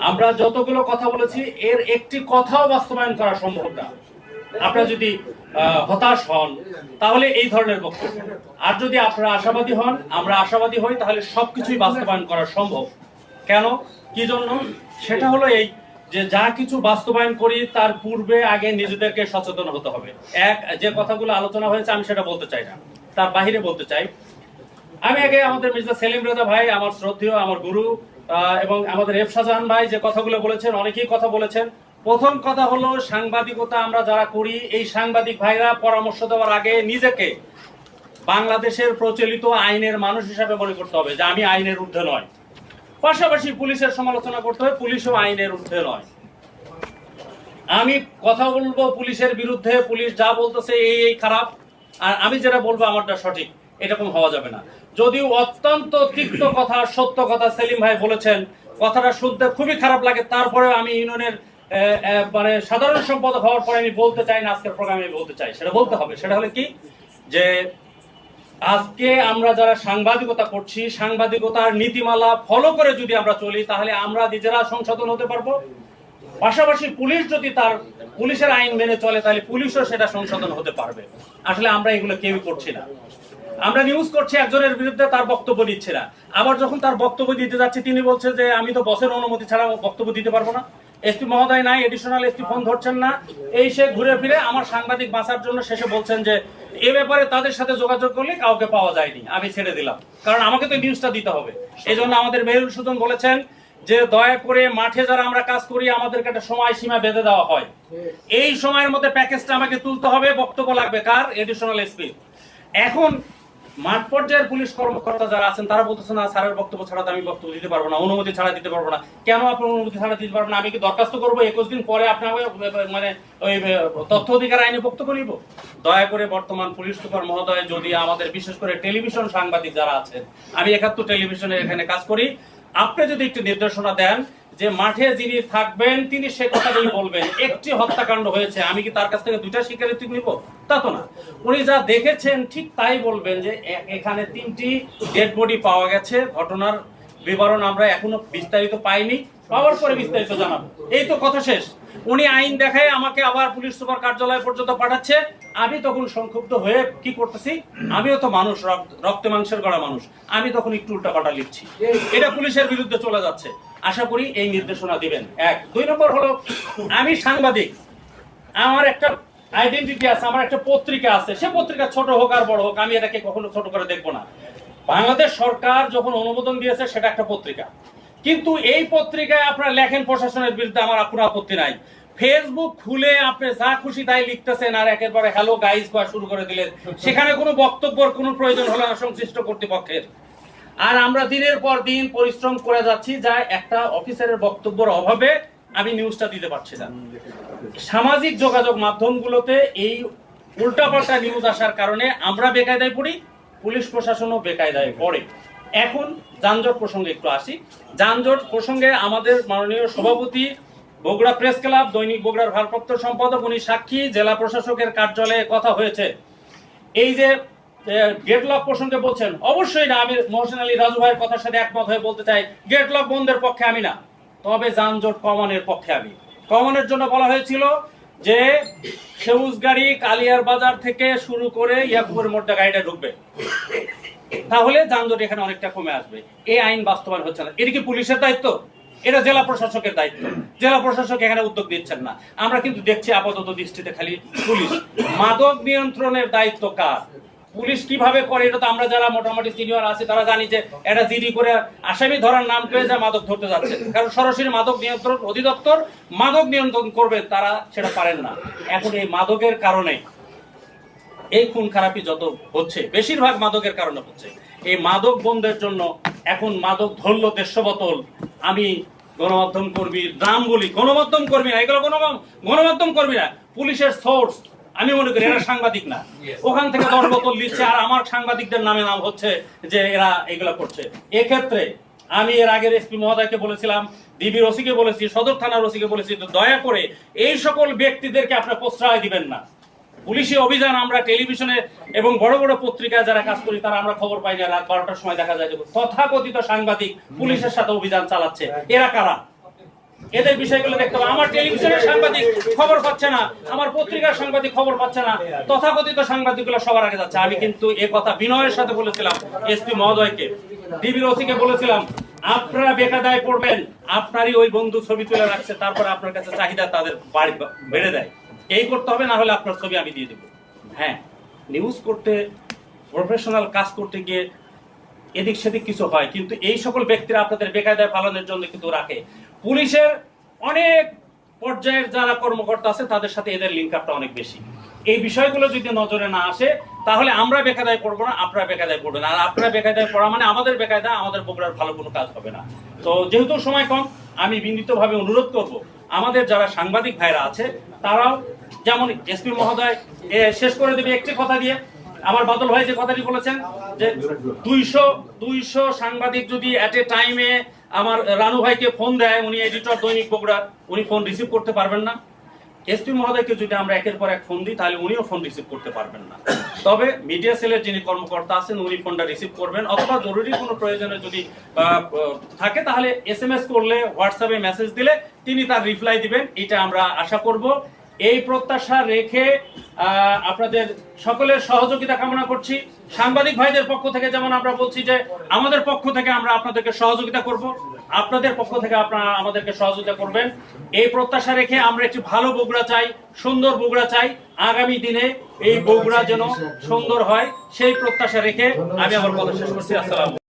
আমরা যতগুলো কথা বলেছি এর একটি কথাও বাস্তবায়ন করা সম্ভব না। আপনারা যদি হতাশ হন তাহলে এই ধরনের বক্তব্য, আর যদি আপনারা আশাবাদী হন, আমরা আশাবাদী হই, তাহলে সবকিছুই বাস্তবায়ন করা সম্ভব। কেন, কি জন্য? সেটা হলো এই যে যা কিছু বাস্তবায়ন করি তার পূর্বে আগে নিজেদেরকে সচেতন হতে হবে। যে কথাগুলো আলোচনা হয়েছে আমি সেটা বলতে চাই না, তার বাহিরে বলতে চাই। আমি আগে আমাদের মির্জা সেলিম রেজা ভাই, আমার শ্রদ্ধেয়, আমার গুরু, এবং আমাদের এফ শাহজাহান ভাই যে কথাগুলো বলেছেন, অনেকেই কথা বলেছেন। প্রথম কথা হলো, সাংবাদিকতা আমরা যারা করি, এই সাংবাদিক ভাইরা পরামর্শ দেওয়ার আগে নিজেকে বাংলাদেশের প্রচলিত আইনের মানুষ হিসাবে মনে করতে হবে যে আমি আইনের ঊর্ধ্বে নয়। পাশাপাশি পুলিশের সমালোচনা করতে হবে, পুলিশও আইনের ঊর্ধ্বে নয়। আমি কথা বলবো পুলিশের বিরুদ্ধে, পুলিশ যা বলতেছে এই খারাপ, আর আমি যেটা বলবো আমারটা সঠিক, এরকম হওয়া যাবে না। যদিও অত্যন্ত তিক্ত কথা, সত্য কথা সেলিম ভাই বলেছেন, কথাটা শুনতে খুবই খারাপ লাগে, তারপরে আমি ইউনিয়নের মানে সাধারণ সম্পাদক হওয়ার পরে আমি বলতে চাই না, আজকের প্রোগ্রামে বলতে চাই, সেটা বলতে হবে। সেটা হলো কি, যে আজকে আমরা যারা সাংবাদিকতা করছি, সাংবাদিকতার নীতিমালা ফলো করে যদি আমরা চলি, তাহলে আমরা নিজেরা সংশোধন হতে পারবো। পাশাপাশি পুলিশ যদি তার পুলিশের আইন মেনে চলে, তাহলে পুলিশও সেটা সংশোধন হতে পারবে। আসলে আমরা এগুলো কেউই করছি না। আমরা নিউজ করছি একজনের বিরুদ্ধে, তার বক্তব্য দিচ্ছে না। আবার যখন তার বক্তব্য দিতে যাচ্ছে, তিনি বলছে যে আমি তো বসের অনুমতি ছাড়া বক্তব্য দিতে পারবো না, এসপি মহোদয় নাই, এডিশনাল এসপি ফোন ধরছেন না, এই সে ঘুরে ফিরে আমার সাংবাদিক বাঁচার জন্য শেষে বলছেন যে এ ব্যাপারে তাদের সাথে যোগাযোগ করলে কাউকে পাওয়া যায়নি, আমি ছেড়ে দিলাম, কারণ আমাকে তো নিউজটা দিতে হবে। এই জন্য আমাদের মেহুল সুজন বলেছেন যে দয়া করে মাঠে যারা আমরা কাজ করি আমাদেরকে একটা সময় সীমা বেঁধে দেওয়া হয়, এই সময়ের মধ্যে প্যাকেজটা আমাকে তুলতে হবে। বক্তব্য লাগবে কার? Additional SP. এখন মাঠ পর্যায়ের পুলিশ কর্মকর্তা যারা আছেন তারা বলতেছে না, স্যারের বক্তব্য ছাড়া তো আমি বক্তব্য দিতে পারবো না, অনুমতি ছাড়া দিতে পারবো না। কেন আপনার অনুমতি ছাড়া দিতে পারবো না? আমি কি দরখাস্ত করবো 21 দিন পরে আপনার মানে ওই তথ্য অধিকার আইনে বক্তব্য নিব? দয়া করে বর্তমান পুলিশ সুপার মহোদয় যদি আমাদের, বিশেষ করে টেলিভিশন সাংবাদিক যারা আছেন, আমি 71 টেলিভিশনে এখানে কাজ করি, আপনি যদি একটু নির্দেশনা দেন যে মাঠে যিনি থাকবেন তিনি সে কথাটাই বলবেন। একটি হত্যাকাণ্ড হয়েছে, আমি কি তার কাছ থেকে দুইটা স্বীকারোক্তি নিব? তা তো না। উনি যা দেখেছেন ঠিক তাই বলবেন, যে এখানে 3টি ডেড বডি পাওয়া গেছে, ঘটনার বিবরণ আমরা এখনো বিস্তারিত পাইনি, পাওয়ার পরে বিস্তারিত জানাবো, এই তো কথা শেষ। উনি আইন দেখায় আমাকে আবার পুলিশ সুপার কার্যালয় পর্যন্ত পাঠাচ্ছে। আমি তখন সংক্ষুব্ধ হয়ে কি করতেছি, আমিও তো মানুষ, রক্তে মাংসের গড়া মানুষ, আমি তখন একটু উল্টাপাল্টা লিখছি, এটা পুলিশের বিরুদ্ধে চলে যাচ্ছে। আশা করি এই নির্দেশনা দিবেন। 1 2 নম্বর হলো, আমি সাংবাদিক, আমার একটা আইডেন্টিটি আছে, আমার একটা পত্রিকা আছে, সে পত্রিকা ছোট হোক আর বড় হোক, আমি এটাকে কখনো ছোট করে দেখবো না। বাংলাদেশ সরকার যখন অনুমোদন দিয়েছে সেটা একটা পত্রিকা, কিন্তু এই পত্রিকায় আপনারা লেখেন প্রশাসনের বিরুদ্ধে, আমার কোনো আপত্তি নাই। ফেসবুক খুলে আপনি যা খুশি তাই লিখতেছেন, আর একেবারে হ্যালো গাইজ করা শুরু করে দিলেন, সেখানে কোনো বক্তব্যের কোনো প্রয়োজন হলো না সংশ্লিষ্ট কর্তৃপক্ষের। আর আমরা দিনের পর দিন পরিশ্রম করে যাচ্ছি, যা একটা অফিসারের বক্তব্যের অভাবে আমি নিউজটা দিতে পারছি না। সামাজিক যোগাযোগ মাধ্যমগুলোতে এই উল্টাপাল্টা নিউজ আসার কারণে আমরা বেকায়দায় পড়ি, পুলিশ প্রশাসনও বেকায়দায় পড়ে। এখন যানজট প্রসঙ্গে একটু আসি। যানজট প্রসঙ্গে আমাদের মাননীয় সভাপতি, বগুড়া প্রেস ক্লাব, দৈনিক বগুড়ার ভারপ্রাপ্ত সম্পাদক, উনি সাক্ষী, জেলা প্রশাসকের কার্যালয়ে কথা হয়েছে। এই যে গেটলক প্রসঙ্গে বলছেন, অবশ্যই না, আমি মহসিন আলী রাজু ভাইয়ের কথার সাথে একমত হয়ে বলতে চাই, গেটলক বন্ধের পক্ষে আমি না, তবে যানজট কমানোর পক্ষে আমি। কমানোর জন্য বলা হয়েছিল যে সবুজ গাড়ি কালিয়ার বাজার থেকে শুরু করে ইয়াকুবের মোড়টা গাড়িটা ঢুকবে, তাহলে যানজট এখানে অনেকটা কমে আসবে। এই আইন বাস্তবায়ন হচ্ছে না। এটা কি পুলিশের দায়িত্ব? এটা জেলা প্রশাসকের দায়িত্ব। জেলা প্রশাসক এখানে উদ্যোগ দিচ্ছেন না। আমরা কিন্তু দেখছি আপাতত দৃষ্টিতে খালি পুলিশ। মাদক নিয়ন্ত্রণের দায়িত্ব কার? পুলিশ কিভাবে করে এটা তো আমরা যারা মোটামুটি সিনিয়র আছি তারা জানি, যে এটা জিডি করে আসামি ধরার নাম পেয়ে যা মাদক ধরতে যাচ্ছে, কারণ সরাসরি মাদক নিয়ন্ত্রণ অধিদপ্তর মাদক নিয়ন্ত্রণ করবে, তারা সেটা পারেন না। এখন এই মাদকের কারণে এই খুন খারাপি যত হচ্ছে, বেশিরভাগ মাদকের কারণে হচ্ছে। এই মাদক বন্ধের জন্য এখন মাদক ধরল 150 বোতল, আমি গণমাধ্যম কর্মীর নাম বলি, গণমাধ্যম কর্মী না, এগুলো গণমাধ্যম কর্মী না, পুলিশের সোর্স, আমি মনে করি এরা সাংবাদিক না। ওখান থেকে 10 বোতল লিখছে, আর আমার সাংবাদিকদের নামে নাম হচ্ছে যে এরা এগুলো করছে। এক্ষেত্রে আমি এর আগের এসপি মহোদয়কে বলেছিলাম, ডিবির ওসিকে বলেছি, সদর থানার ওসিকে বলেছি, তো দয়া করে এই সকল ব্যক্তিদেরকে আপনারা প্রশ্রয় দিবেন না। পুলিশি অভিযান আমরা টেলিভিশনে এবং বড় বড় পত্রিকায় যারা কাজ করি তারা আমরা খবর পাই না, রাত 12টার সময় দেখা যায় যে তথাকথিত সাংবাদিক পুলিশের সাথে অভিযান চালাচ্ছে। এরা কারা? এদের বিষয়গুলো দেখতে হবে। আমার টেলিভিশনের সাংবাদিক খবর পাচ্ছে না, আমার পত্রিকার সাংবাদিক খবর পাচ্ছে না, তথাকথিত সাংবাদিকগুলো সবার আগে যাচ্ছে। আমি কিন্তু এ কথা বিনয়ের সাথে বলেছিলাম এসপি মহোদয়কে, ডিবির ওসিকে বলেছিলাম, আপনারা বেকায়দায় পড়বেন, আপনারই ওই বন্ধু ছবি তুলে রাখছে, তারপরে আপনার কাছে চাহিদা তাদের বাড়ি বেড়ে দেয়, এই করতে হবে, না হলে আপনার ছবি আমি দিয়ে দেবো। হ্যাঁ, নিউজ করতে, প্রফেশনাল কাজ করতে গিয়ে এদিক সেদিক কিছু হয়, কিন্তু এই সকল ব্যক্তিরা আপনাদের বেকায়দায় পালনের জন্য কিন্তু রাখে। পুলিশের অনেক পর্যায়ের যারা কর্মকর্তা আছে তাদের সাথে এদের লিঙ্ক আপটা অনেক বেশি। এই বিষয়গুলো যদি নজরে না আসে তাহলে আমরা বেকায়দায় পড়বো না, আপনারা বেকায়দায় পড়বেন। আর আপনারা বেকায়দায় পড়া মানে আমাদের বেকায়দা, আমাদের বগুড়ার ভালো কোনো কাজ হবে না। তো যেহেতু সময় কম, আমি বিনীতভাবে অনুরোধ করব আমাদের যারা সাংবাদিক ভাইরা আছে তারাও, যেমন এসপি মহোদয় শেষ করে দেবে একটি কথা দিয়ে, আমার বাদল ভাই যে কথাটি বলেছেন যে 200 সাংবাদিক যদি এট এ টাইমে আমার রানু ভাইকে ফোন দেয়, উনি এডিটর দৈনিক বগুড়া, উনি ফোন রিসিভ করতে পারবেন না। এসপি মহোদয়কে যদি আমরা একের পর এক ফোন দিই তাহলে উনিও ফোন রিসিভ করতে পারবেন না। তবে মিডিয়া সেলের যিনি কর্মকর্তা আছেন উনি ফোনটা রিসিভ করবেন, অথবা জরুরি কোনো প্রয়োজনে যদি থাকে তাহলে SMS করলে, হোয়াটসঅ্যাপে মেসেজ দিলে তিনি তার রিপ্লাই দিবেন, এটা আমরা আশা করব। এই প্রত্যাশা রেখে আপনাদের সকলের সহযোগিতা কামনা করছি। সাংবাদিক ভাইদের পক্ষ থেকে যেমন আমরা বলছি যে আমাদের পক্ষ থেকে আমরা আপনাদেরকে সহযোগিতা করব, আপনাদের পক্ষ থেকে আপনারা আমাদেরকে সহযোগিতা করবেন, এই প্রত্যাশা রেখে আমরা একটি ভালো বগুড়া চাই, সুন্দর বগুড়া চাই। আগামী দিনে এই বগুড়া যেন সুন্দর হয় সেই প্রত্যাশা রেখে আমি আমার কথা শেষ করছি। আসসালাম।